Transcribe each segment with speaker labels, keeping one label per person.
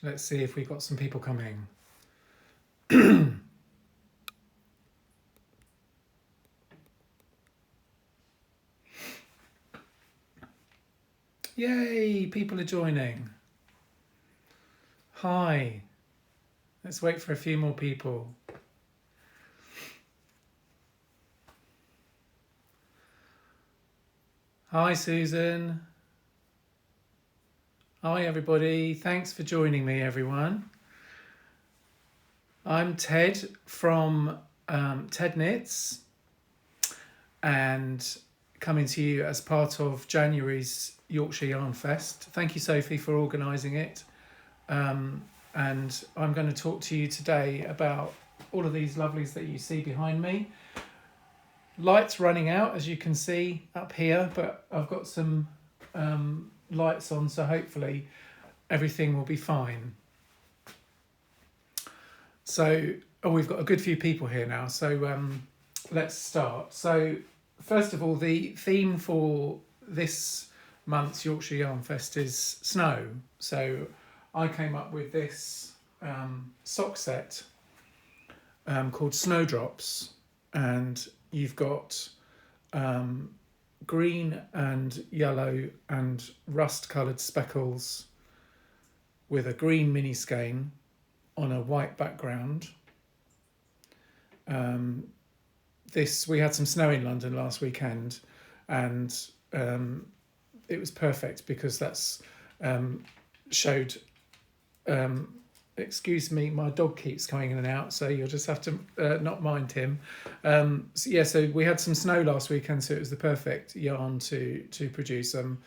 Speaker 1: Let's see if we've got some people coming. Yay, people are joining. Hi. Let's wait for a few more people. Hi, Susan. Hi, everybody. Thanks for joining me, everyone. I'm Ted from TedKnits and coming to you as part of January's Yorkshire Yarnfest. Thank you, Sophie, for organising it. And I'm going to talk to you today about all of these lovelies that you see behind me. Lights running out, as you can see up here, but I've got some lights on, so hopefully everything will be fine. So, we've got a good few people here now, so let's start. So, first of all, the theme for this month's Yorkshire Yarnfest is snow. So, I came up with this sock set called Snowdrops, and you've got green and yellow and rust-coloured speckles with a green mini skein on a white background. We had some snow in London last weekend, and it was perfect because that's showed. Excuse me, my dog keeps coming in and out, so you'll just have to not mind him. So we had some snow last weekend, so it was the perfect yarn to produce them.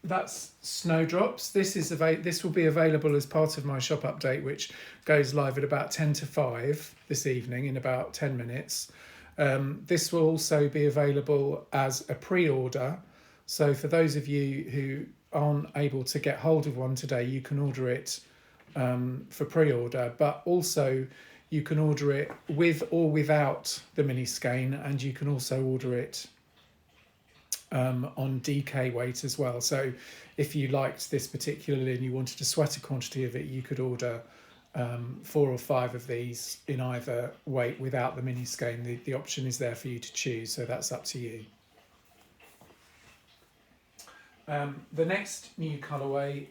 Speaker 1: That's Snowdrops. This will be available as part of my shop update, which goes live at about 10 to 5 this evening in about 10 minutes. This will also be available as a pre-order. So for those of you who aren't able to get hold of one today, you can order it for pre-order, but also you can order it with or without the mini skein, and you can also order it on DK weight as well. So if you liked this particularly and you wanted to sweat a quantity of it, you could order 4 or 5 of these in either weight without the mini skein. The option is there for you to choose, so that's up to you. The next new colourway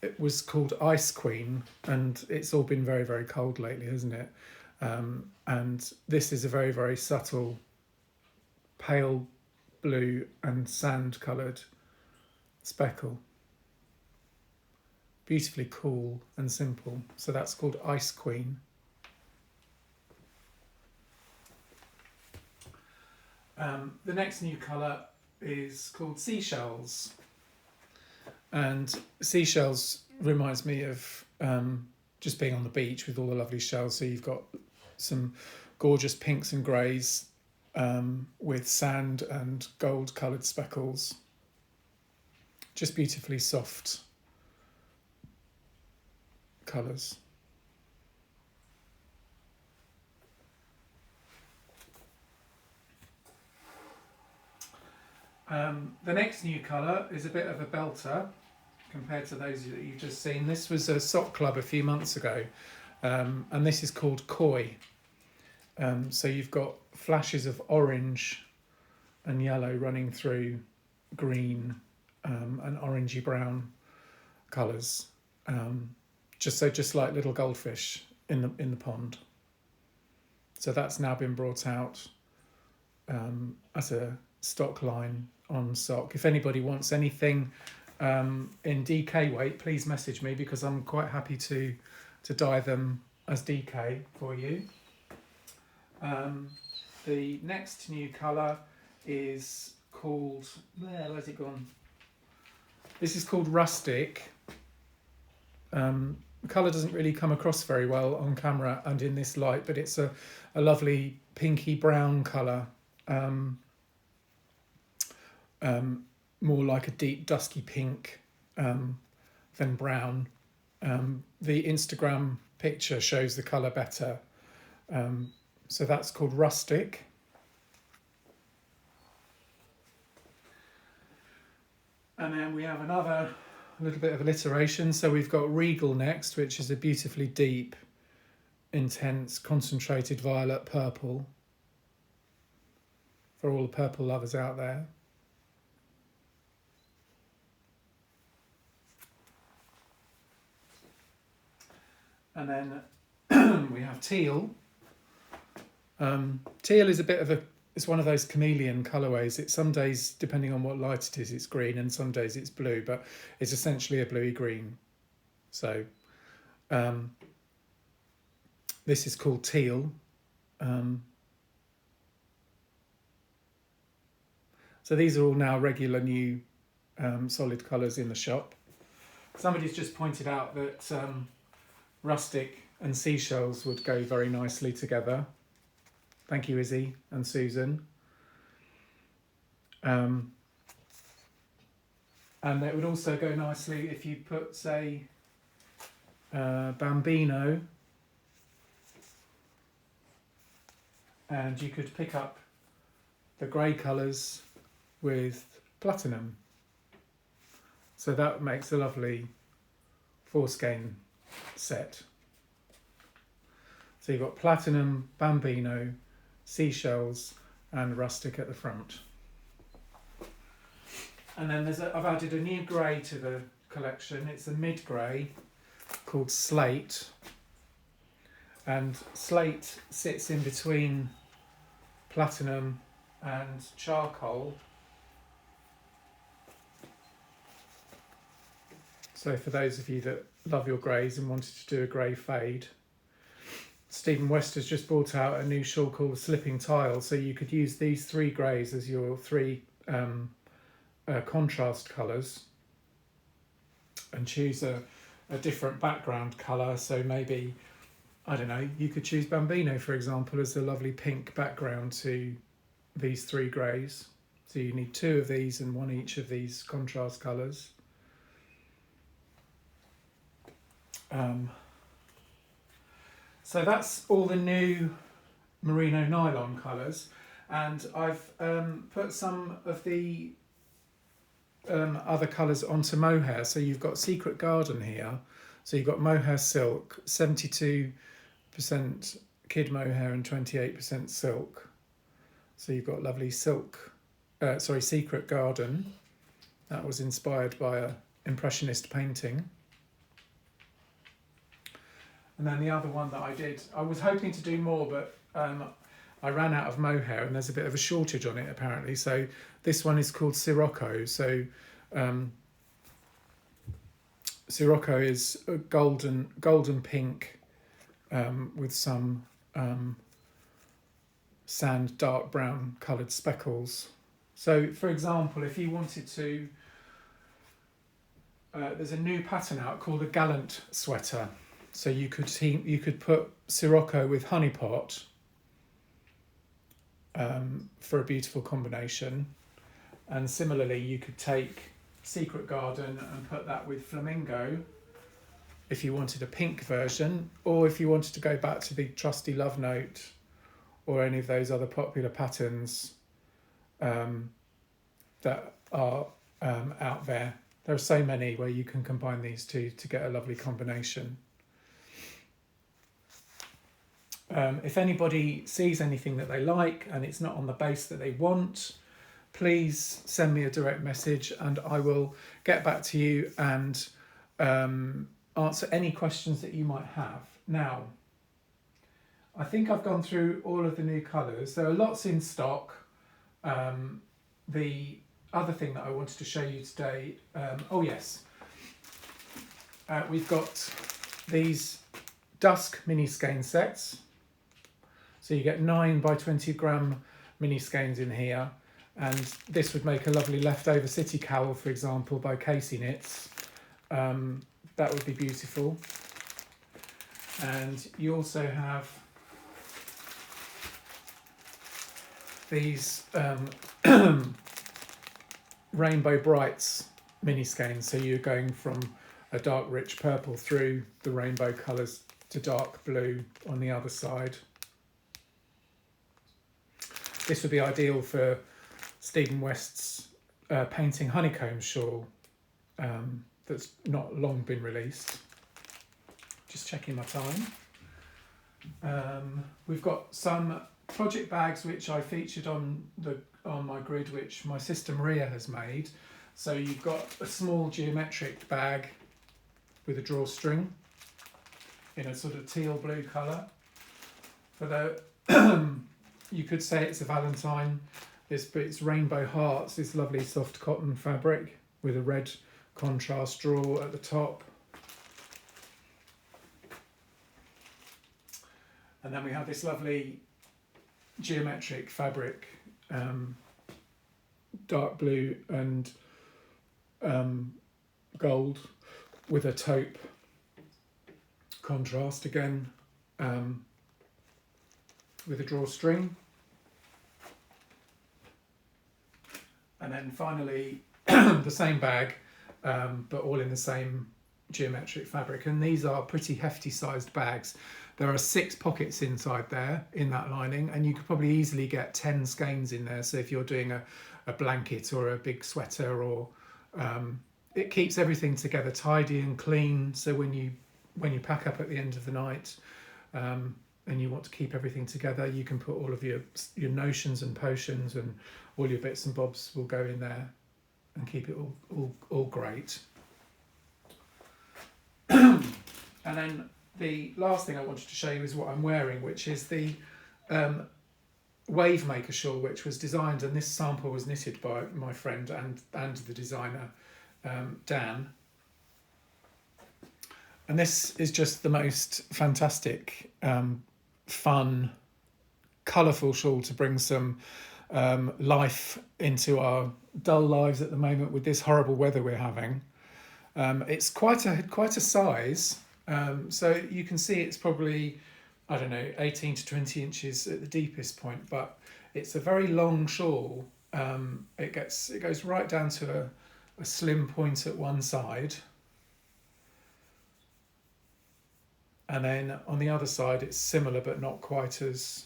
Speaker 1: it was called Ice Queen, and it's all been very, very cold lately, hasn't it? And this is a very, very subtle pale blue and sand coloured speckle. Beautifully cool and simple. So that's called Ice Queen. The next new colour is called Seashells. And seashells reminds me of just being on the beach with all the lovely shells. So you've got some gorgeous pinks and greys with sand and gold coloured speckles. Just beautifully soft colours. The next new colour is a bit of a belter compared to those that you've just seen. This was a sock club a few months ago, and this is called Koi. So you've got flashes of orange and yellow running through green and orangey brown colours, just like little goldfish in the pond. So that's now been brought out as a stock line on sock. If anybody wants anything in DK weight, please message me, because I'm quite happy to dye them as DK for you. The next new colour is called, where's it gone? This is called Rustic. The colour doesn't really come across very well on camera and in this light, but it's a lovely pinky brown colour. More like a deep dusky pink than brown. The Instagram picture shows the colour better. So that's called Rustic. And then we have another a little bit of alliteration. So we've got Regal next, which is a beautifully deep, intense, concentrated violet purple for all the purple lovers out there. And then we have Teal. Teal is a bit of it's one of those chameleon colourways. It's some days, depending on what light it is, it's green, and some days it's blue, but it's essentially a bluey green. So this is called Teal. So these are all now regular new solid colours in the shop. Somebody's just pointed out that rustic and seashells would go very nicely together. Thank you, Izzy and Susan. And it would also go nicely if you put, say, Bambino, and you could pick up the grey colours with platinum. So that makes a lovely 4-skein set. So you've got platinum, Bambino, seashells and rustic at the front. And then I've added a new grey to the collection. It's a mid-grey called Slate. And Slate sits in between platinum and charcoal. So for those of you that love your greys and wanted to do a grey fade, Stephen West has just brought out a new shawl called Slipping Tile, so you could use these 3 greys as your 3 contrast colours and choose a different background colour. So maybe, I don't know, you could choose Bambino, for example, as a lovely pink background to these 3 greys. So you need 2 of these and 1 each of these contrast colours. So that's all the new merino nylon colours, and I've put some of the other colours onto mohair. So you've got Secret Garden here, so you've got mohair silk, 72% kid mohair and 28% silk. So you've got lovely Secret Garden. That was inspired by an impressionist painting. And then the other one that I did, I was hoping to do more, but I ran out of mohair and there's a bit of a shortage on it apparently. So this one is called Sirocco. So Sirocco is a golden pink with some sand dark brown coloured speckles. So for example, if you wanted to, there's a new pattern out called a Gallant Sweater. So you could put Sirocco with honeypot for a beautiful combination, and similarly you could take Secret Garden and put that with flamingo if you wanted a pink version, or if you wanted to go back to the trusty Love Note or any of those other popular patterns that are out there. There are so many where you can combine these two to get a lovely combination. If anybody sees anything that they like and it's not on the base that they want, please send me a direct message and I will get back to you and answer any questions that you might have. Now, I think I've gone through all of the new colours. There are lots in stock. The other thing that I wanted to show you today, we've got these dusk mini skein sets. So you get 9 by 20 gram mini skeins in here, and this would make a lovely leftover city cowl, for example, by Casey Knits. That would be beautiful. And you also have these Rainbow Brights mini skeins. So you're going from a dark rich purple through the rainbow colours to dark blue on the other side. This would be ideal for Stephen West's painting honeycomb shawl that's not long been released. Just checking my time. We've got some project bags which I featured on my grid, which my sister Maria has made. So you've got a small geometric bag with a drawstring in a sort of teal blue colour. For the you could say it's a Valentine. It's rainbow hearts, this lovely soft cotton fabric with a red contrast draw at the top. And then we have this lovely geometric fabric, dark blue and gold with a taupe contrast again, with a drawstring. And then finally the same bag, but all in the same geometric fabric. And these are pretty hefty sized bags. There are 6 pockets inside there in that lining, and you could probably easily get 10 skeins in there. So if you're doing a blanket or a big sweater, or it keeps everything together tidy and clean. So when you pack up at the end of the night, and you want to keep everything together, you can put all of your notions and potions and all your bits and bobs will go in there and keep it all great. And then the last thing I wanted to show you is what I'm wearing, which is the Wave Maker shawl, which was designed, and this sample was knitted by my friend and the designer, Dan. And this is just the most fantastic, fun, colourful shawl to bring some life into our dull lives at the moment with this horrible weather we're having. It's quite a size, so you can see it's probably, I don't know, 18 to 20 inches at the deepest point, but it's a very long shawl. It goes right down to a slim point at one side, and then on the other side it's similar but not quite as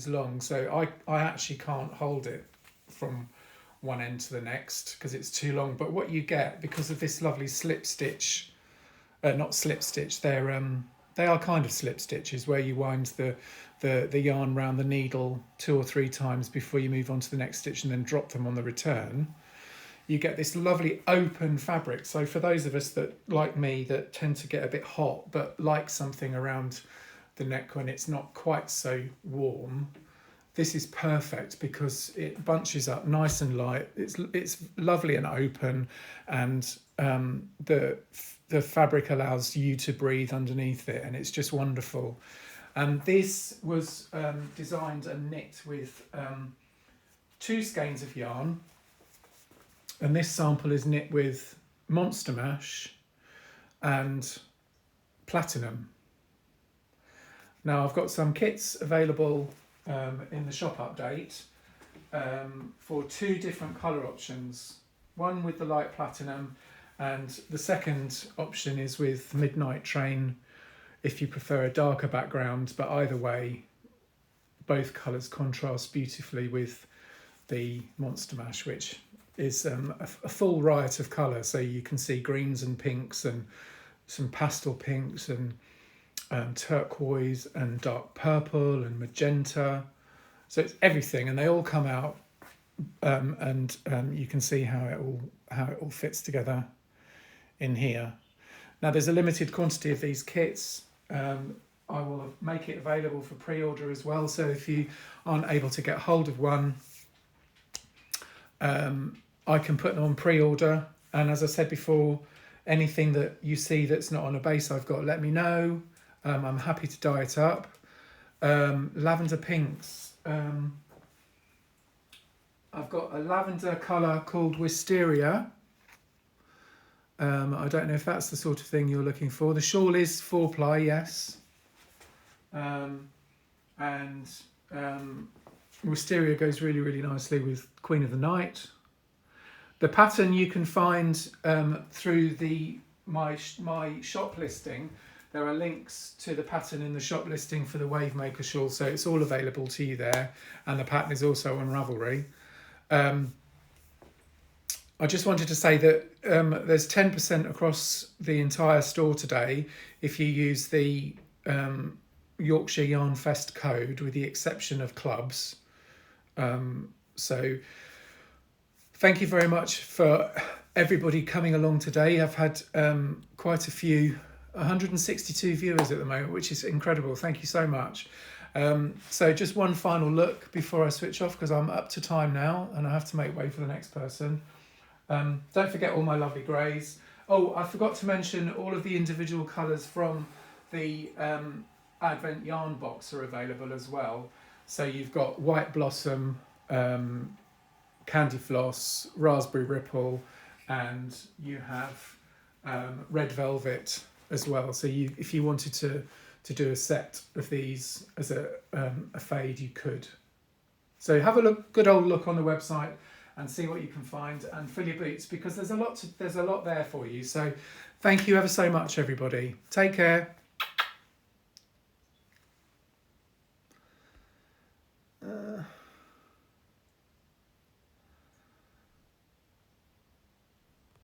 Speaker 1: long. So I actually can't hold it from one end to the next because it's too long. But what you get, because of this lovely slip stitch, not slip stitch, they are kind of slip stitches where you wind the yarn round the needle 2 or 3 times before you move on to the next stitch and then drop them on the return. You get this lovely open fabric. So for those of us that, like me, that tend to get a bit hot but like something around the neck when it's not quite so warm, this is perfect because it bunches up nice and light. It's lovely and open, and the fabric allows you to breathe underneath it, and it's just wonderful. And this was designed and knit with 2 skeins of yarn, and this sample is knit with Monster Mash and Platinum. Now I've got some kits available in the shop update for 2 different colour options. One with the light platinum, and the second option is with Midnight Train if you prefer a darker background. But either way, both colours contrast beautifully with the Monster Mash, which is a full riot of colour. So you can see greens and pinks and some pastel pinks and turquoise and dark purple and magenta. So it's everything, and they all come out, and you can see how it all fits together in here. Now there's a limited quantity of these kits. I will make it available for pre-order as well. So if you aren't able to get hold of one, I can put them on pre-order. And as I said before, anything that you see that's not on a base I've got, let me know. I'm happy to dye it up. Lavender pinks. I've got a lavender colour called Wisteria. I don't know if that's the sort of thing you're looking for. The shawl is 4-ply, yes. And Wisteria goes really, really nicely with Queen of the Night. The pattern you can find through my shop listing. There are links to the pattern in the shop listing for the Wave Maker shawl, so it's all available to you there. And the pattern is also on Ravelry. I just wanted to say that there's 10% across the entire store today if you use the Yorkshire Yarnfest code, with the exception of clubs. So thank you very much for everybody coming along today. I've had quite a few, 162 viewers at the moment, which is incredible. Thank you so much. So just one final look before I switch off, because I'm up to time now and I have to make way for the next person. Don't forget all my lovely greys. Oh, I forgot to mention all of the individual colours from the Advent yarn box are available as well. So you've got White Blossom, Candy Floss, Raspberry Ripple, and you have Red Velvet as well. So if you wanted to do a set of these as a fade, you could. So have a good old look on the website and see what you can find, and fill your boots, because there's a lot there for you. So thank you ever so much, everybody. Take care.